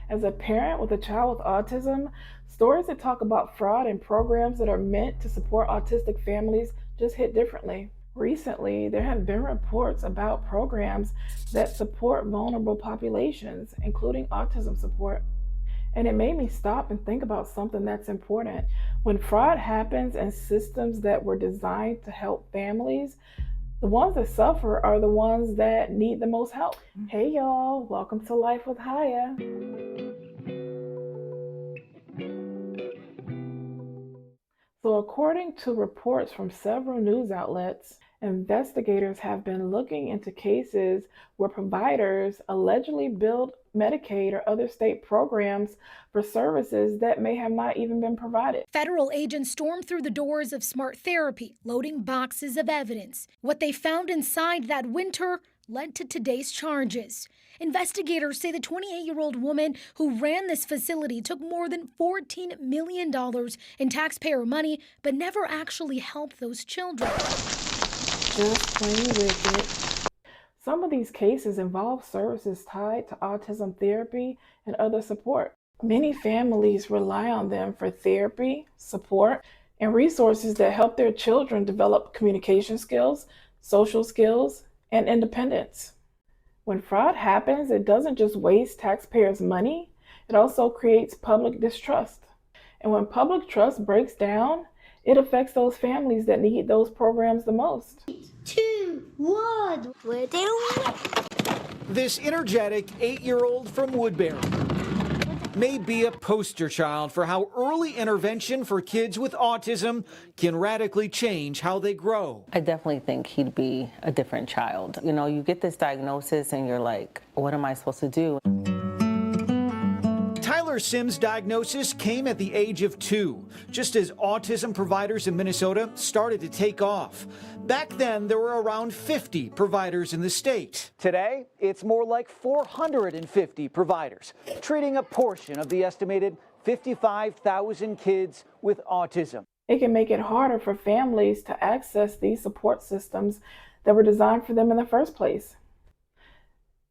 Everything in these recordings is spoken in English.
As a parent with a child with autism, stories that talk about fraud and programs that are meant to support autistic families just hit differently. Recently, there have been reports about programs that support vulnerable populations, including autism support. And it made me stop and think about something that's important. When fraud happens in systems that were designed to help families, the ones that suffer are the ones that need the most help. Hey y'all, welcome to Life with Hia. So, according to reports from several news outlets, investigators have been looking into cases where providers allegedly billed Medicaid or other state programs for services that may have not even been provided. Federal agents stormed through the doors of Smart Therapy, loading boxes of evidence. What they found inside that winter led to today's charges. Investigators say the 28-year-old woman who ran this facility took more than $14 million in taxpayer money, but never actually helped those children. Just plain wicked. Some of these cases involve services tied to autism therapy and other support. Many families rely on them for therapy, support, and resources that help their children develop communication skills, social skills, and independence. When fraud happens, it doesn't just waste taxpayers' money, it also creates public distrust. And when public trust breaks down, it affects those families that need those programs the most. 2, 1, we're doing. This energetic 8-year-old from Woodbury may be a poster child for how early intervention for kids with autism can radically change how they grow. I definitely think he'd be a different child. You know, you get this diagnosis and you're like, what am I supposed to do? Tyler Sims' diagnosis came at the age of 2, just as autism providers in Minnesota started to take off. Back then, there were around 50 providers in the state. Today, it's more like 450 providers, treating a portion of the estimated 55,000 kids with autism. It can make it harder for families to access these support systems that were designed for them in the first place.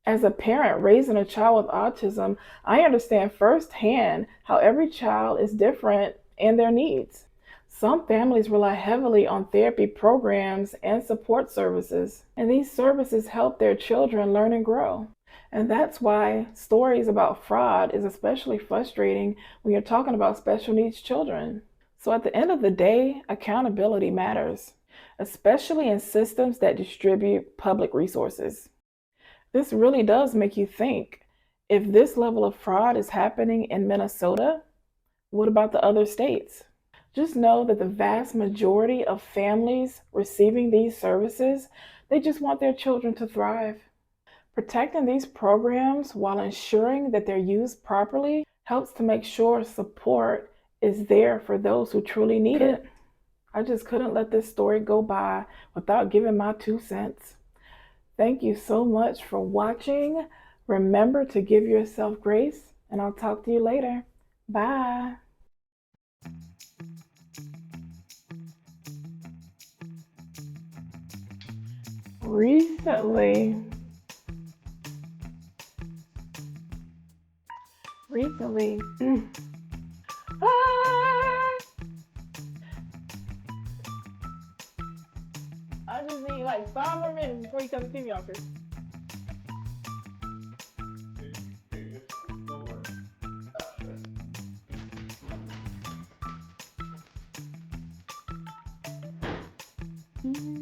As a parent raising a child with autism, I understand firsthand how every child is different in their needs. Some families rely heavily on therapy programs and support services, and these services help their children learn and grow. And that's why stories about fraud is especially frustrating when you're talking about special needs children. So at the end of the day, accountability matters, especially in systems that distribute public resources. This really does make you think, if this level of fraud is happening in Minnesota, what about the other states? Just know that the vast majority of families receiving these services, they just want their children to thrive. Protecting these programs while ensuring that they're used properly helps to make sure support is there for those who truly need it. I just couldn't let this story go by without giving my 2 cents. Thank you so much for watching. Remember to give yourself grace, and I'll talk to you later. Bye. Recently, I just need like 5 more minutes before you come to see me, officer. Mm-hmm.